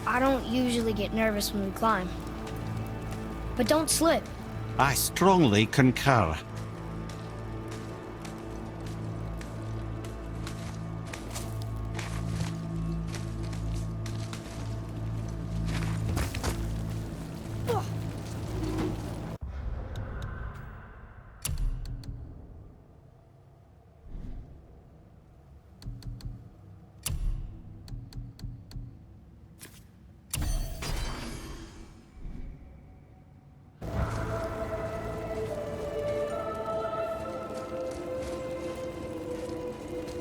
I don't usually get nervous when we climb. But don't slip. I strongly concur.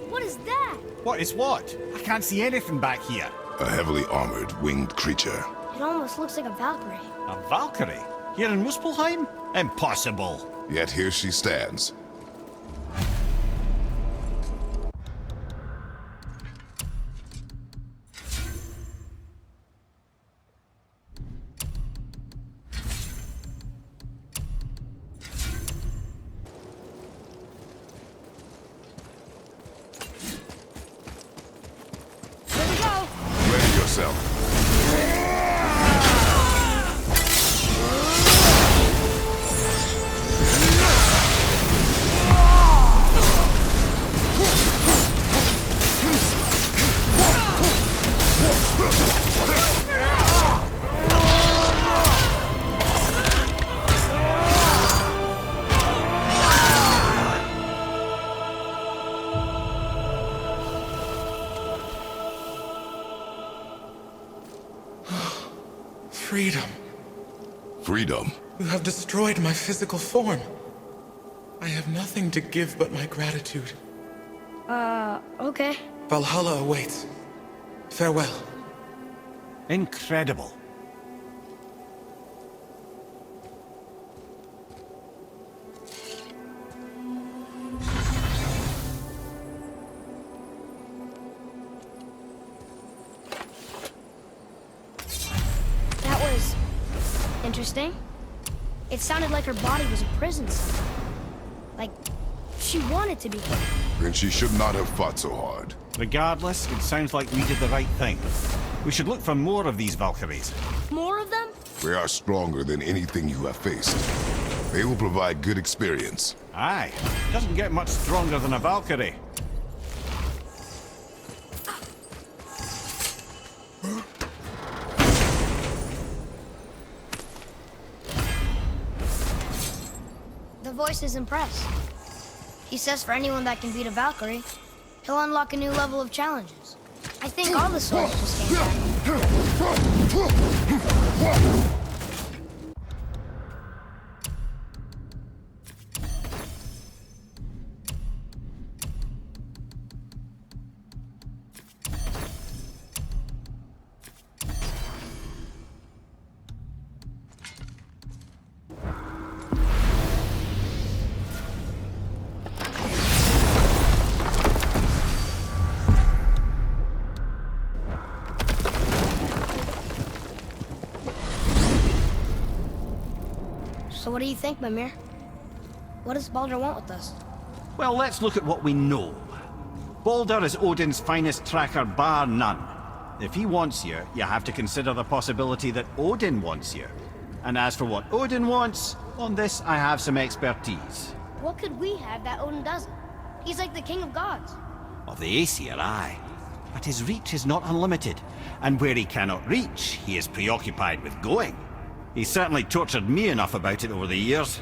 What is that? What is what? I can't see anything back here. A heavily armored, winged creature. It almost looks like a Valkyrie. A Valkyrie? Here in Muspelheim? Impossible. Yet here she stands. Here we go! Ready yourself. Freedom. Freedom. You have destroyed my physical form. I have nothing to give but my gratitude. Okay. Valhalla awaits. Farewell. Incredible. That was interesting. It sounded like her body was a prison cell. Like she wanted to be killed. Then she should not have fought so hard. Regardless, it sounds like we did the right thing. We should look for more of these Valkyries. More of them? They are stronger than anything you have faced. They will provide good experience. Aye, doesn't get much stronger than a Valkyrie. The voice is impressed. He says for anyone that can beat a Valkyrie, he'll unlock a new level of challenges. I think all the soldiers just came back. So what do you think, Mimir? What does Baldur want with us? Well, let's look at what we know. Baldur is Odin's finest tracker, bar none. If he wants you, you have to consider the possibility that Odin wants you. And as for what Odin wants, on this I have some expertise. What could we have that Odin doesn't? He's like the king of gods. Of the Aesir, aye. But his reach is not unlimited, and where he cannot reach, he is preoccupied with going. He's certainly tortured me enough about it over the years.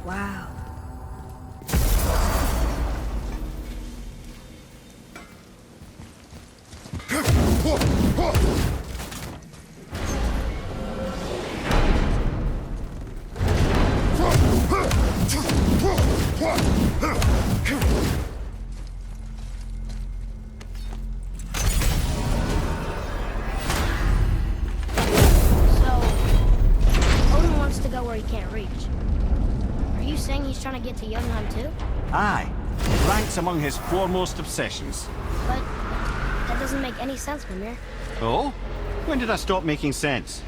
Wow. trying to get to Jotunheim too? Aye. It ranks among his foremost obsessions. But that doesn't make any sense, Mimir. Oh? When did I stop making sense?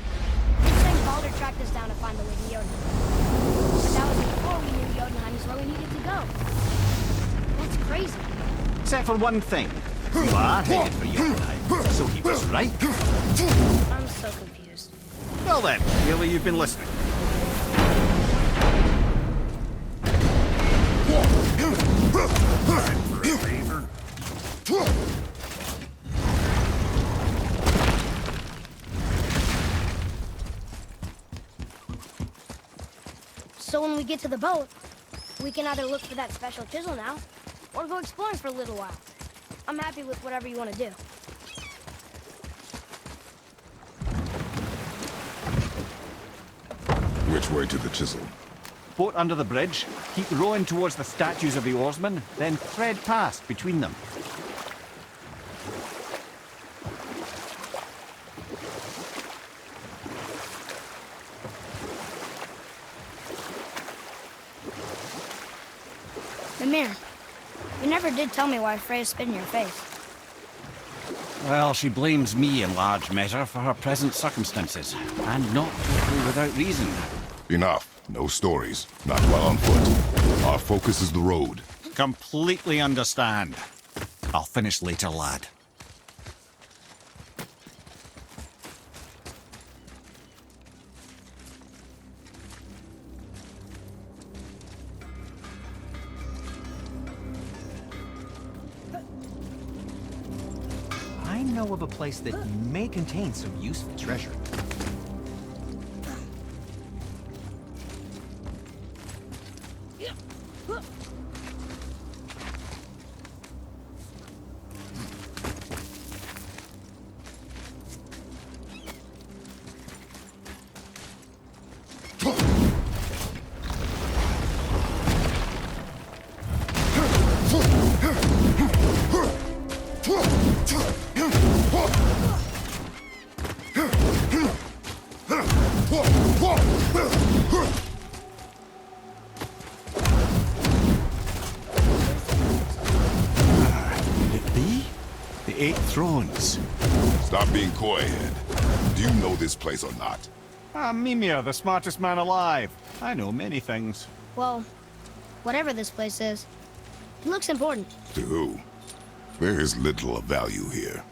You're saying Baldur tracked us down to find the way to Jotunheim. But that was before we knew Jotunheim is where we needed to go. That's crazy. Except for one thing. You are headed for Jotunheim, so he was right. I'm so confused. Well then, clearly you've been listening. So when we get to the boat, we can either look for that special chisel now, or go exploring for a little while. I'm happy with whatever you want to do. Which way to the chisel? Boat under the bridge, keep rowing towards the statues of the oarsmen, then thread past between them. Mimir, you never did tell me why Freya spit in your face. Well, she blames me in large measure for her present circumstances, and not totally without reason. Enough. No stories. Not while on foot. Our focus is the road. Completely understand. I'll finish later, lad. I know of a place that may contain some useful treasure. The 8 thrones. Stop being coy, Head. Do you know this place or not? Mimir, the smartest man alive. I know many things. Well, whatever this place is, it looks important. To who? There is little of value here.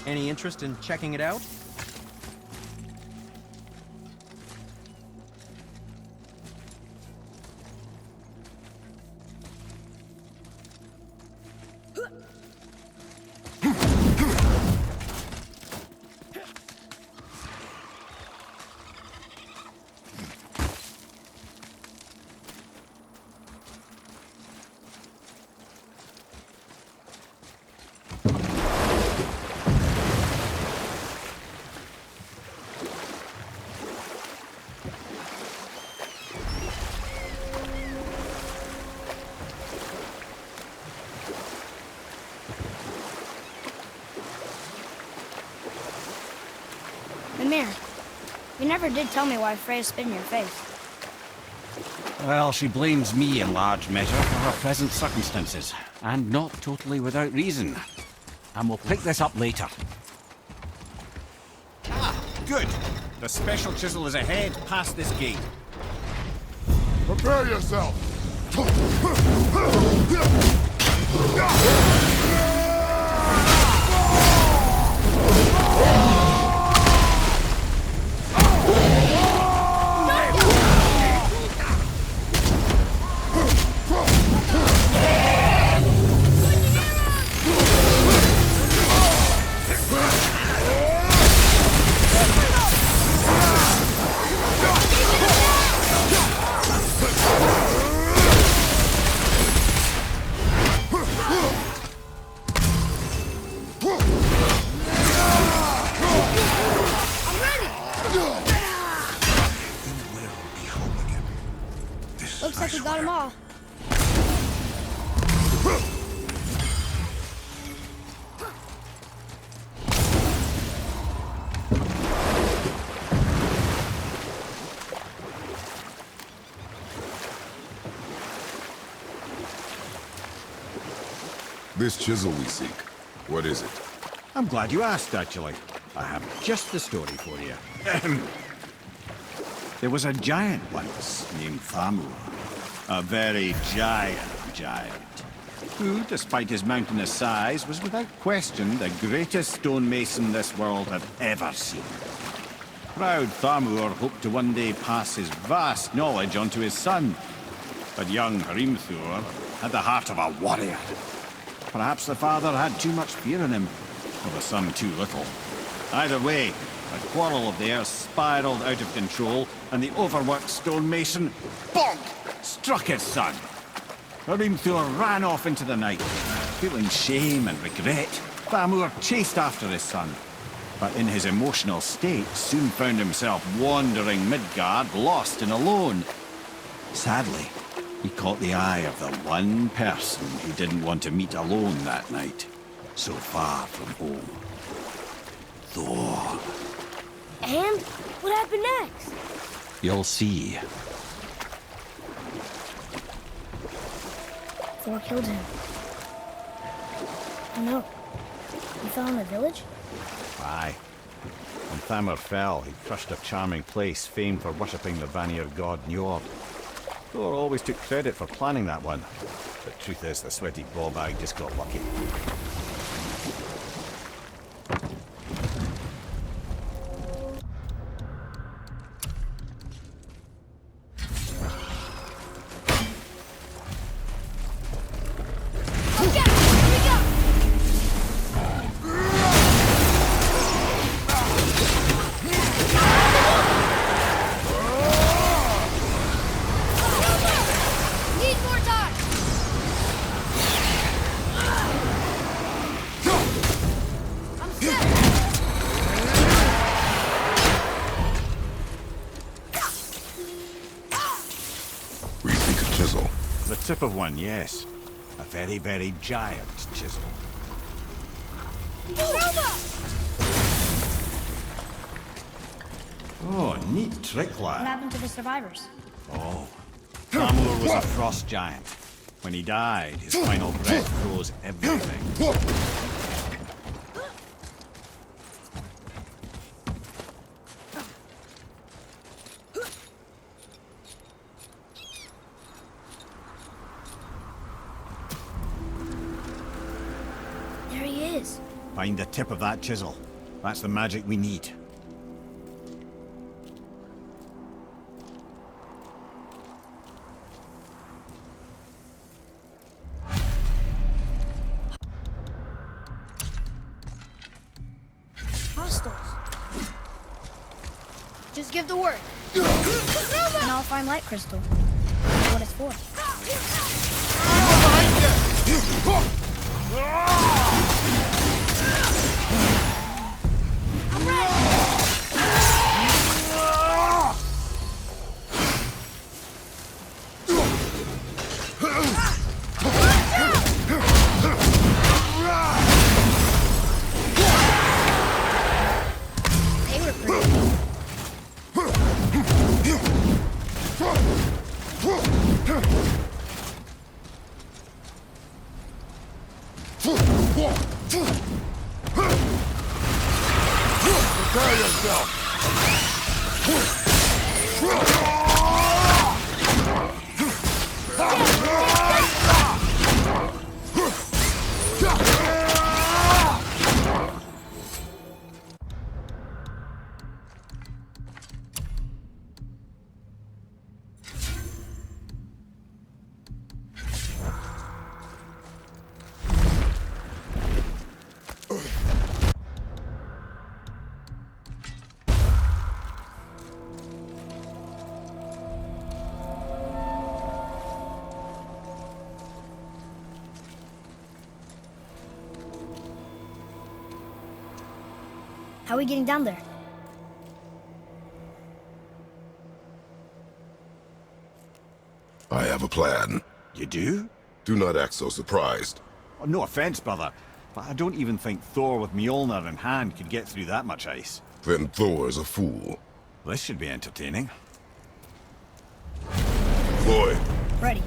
Any interest in checking it out? Mimir, you never did tell me why Freya spit in your face. Well, she blames me in large measure for her present circumstances, and not totally without reason. And we'll pick this up later. Good. The special chisel is ahead past this gate. Prepare yourself! them all. This chisel we seek, what is it? I'm glad you asked, actually. I have just the story for you. There was a giant once named Thamur. A very giant, who, despite his mountainous size, was without question the greatest stonemason this world had ever seen. Proud Thamur hoped to one day pass his vast knowledge on to his son. But young Hrimthur had the heart of a warrior. Perhaps the father had too much fear in him, or the son too little. Either way, a quarrel of theirs spiraled out of control, and the overworked stonemason, bonk, struck his son. Hrimthur ran off into the night. Feeling shame and regret, Thamur chased after his son. But in his emotional state, soon found himself wandering Midgard, lost and alone. Sadly, he caught the eye of the one person he didn't want to meet alone that night, so far from home. Thor. And what happened next? You'll see. Thor killed him. Oh no. He fell in the village? Aye. When Thamur fell, he crushed a charming place famed for worshipping the Vanir god Njord. Thor always took credit for planning that one. The truth is, the sweaty ballbag just got lucky. The tip of one, yes. A very, very giant chisel. Oh, neat trick, What lad. happened to the survivors? Oh. Thamur was a frost giant. When he died, his final breath froze everything. There he is. Find the tip of that chisel. That's the magic we need. Hostiles. Just give the word. And I'll find light crystal. That's what it's for. I'm ready! They were pretty. Prepare yourself! How are we getting down there? I have have a plan. You do? Do not act so surprised. Oh, no offense, brother, but I don't even think Thor with Mjolnir in hand could get through that much ice. Then Thor is a fool. This should be entertaining. Boy, Ready.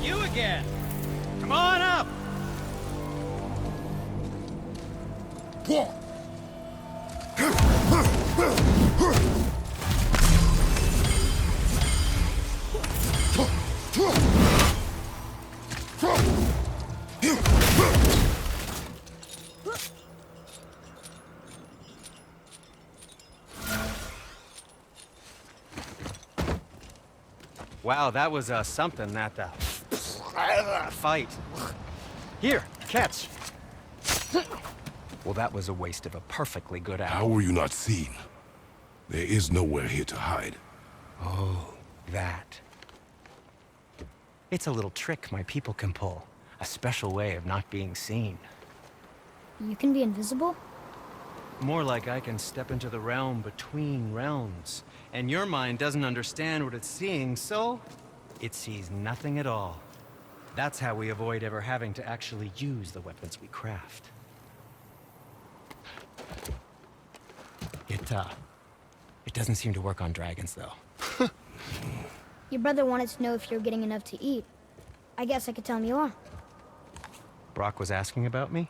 You again! Come on up! Wow, that was something, that fight. Here, catch. Well, that was a waste of a perfectly good how apple. were you not seen? There is nowhere here to hide. Oh, that. It's a little trick my people can pull. A special way of not being seen. You can be invisible? More like I can step into the realm between realms. And your mind doesn't understand what it's seeing, so it sees nothing at all. That's how we avoid ever having to actually use the weapons we craft. It doesn't seem to work on dragons, though. Your brother wanted to know if you're getting enough to eat. I guess I could tell him you are. Brock was asking about me?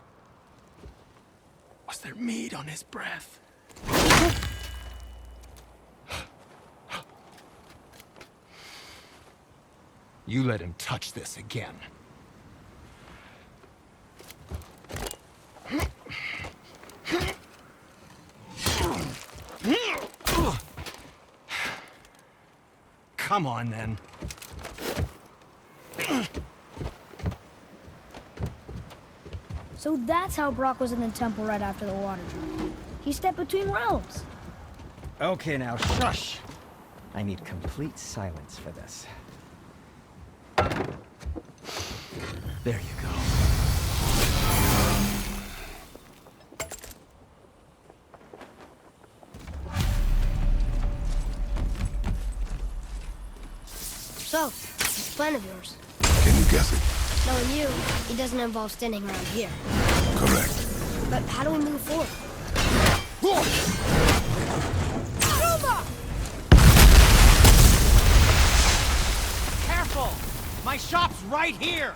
Was there meat on his breath? You let him touch this again. Come on, then. So that's how Brock was in the temple right after the water drop. He stepped between realms. Okay, now shush. I need complete silence for this. There you go. So, this plan of yours. Can you guess it? Knowing you, it doesn't involve standing around here. Correct. But how do we move forward? Careful! My shop's right here!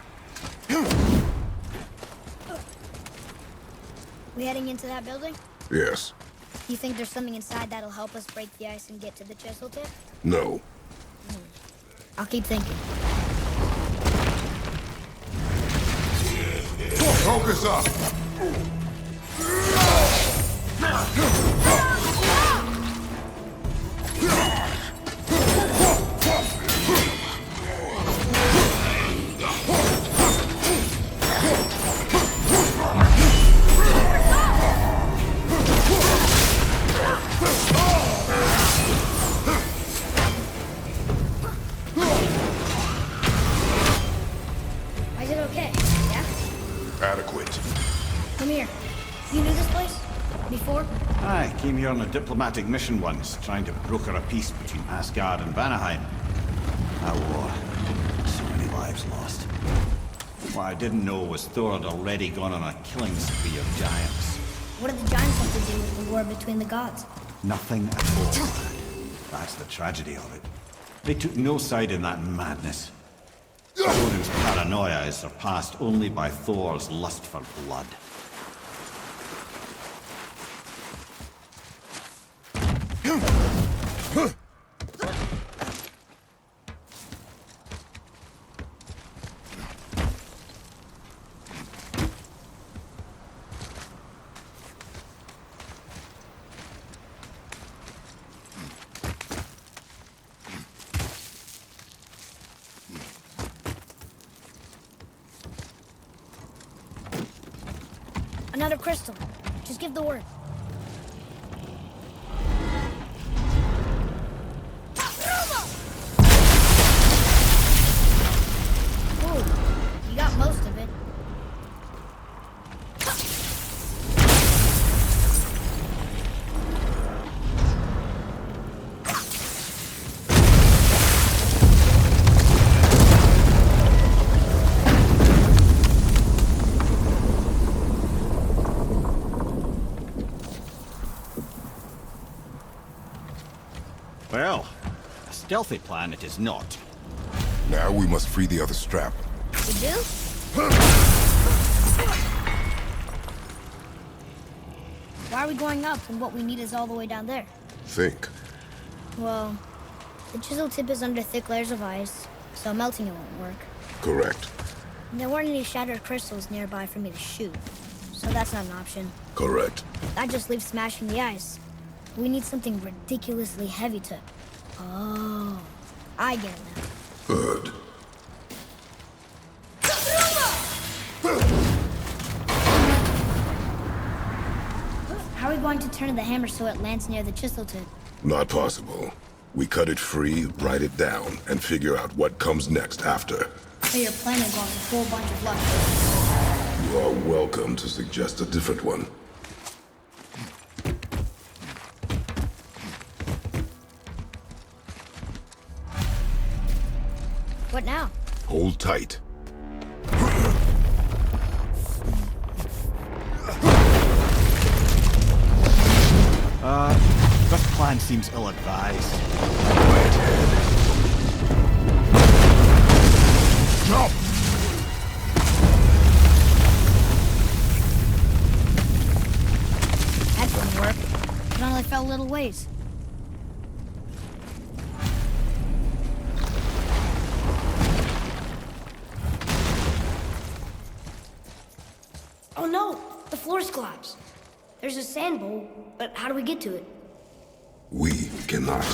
We heading into that building? Yes. You think there's something inside that'll help us break the ice and get to the chisel tip? No. I'll keep thinking. Focus up! here on a diplomatic mission once, trying to broker a peace between Asgard and Vanaheim. That war. So many lives lost. What I didn't know was Thor had already gone on a killing spree of giants. What did the giants have to do with the war between the gods? Nothing at all. That's the tragedy of it. They took no side in that madness. Odin's paranoia is surpassed only by Thor's lust for blood. Another crystal. Just give the word. Ooh, you got most of it. Well, a stealthy plan it is not. Now we must free the other strap. We do? Why are we going up when what we need is all the way down there? Think. Well, the chisel tip is under thick layers of ice, so melting it won't work. Correct. And there weren't any shattered crystals nearby for me to shoot, so that's not an option. Correct. That just leaves smashing the ice. We need something ridiculously heavy to... Oh, I get it now. Good. How are we going to turn the hammer so it lands near the chisel tip? Not possible. We cut it free, write it down, and figure out what comes next after. So your plan involves a whole bunch of luck. You are welcome to suggest a different one. What now? Hold tight. This plan seems ill-advised. Right head. Jump! That didn't work. It only fell a little ways. Oh no! The floor's collapsed. There's a sand bowl, but how do we get to it? We cannot.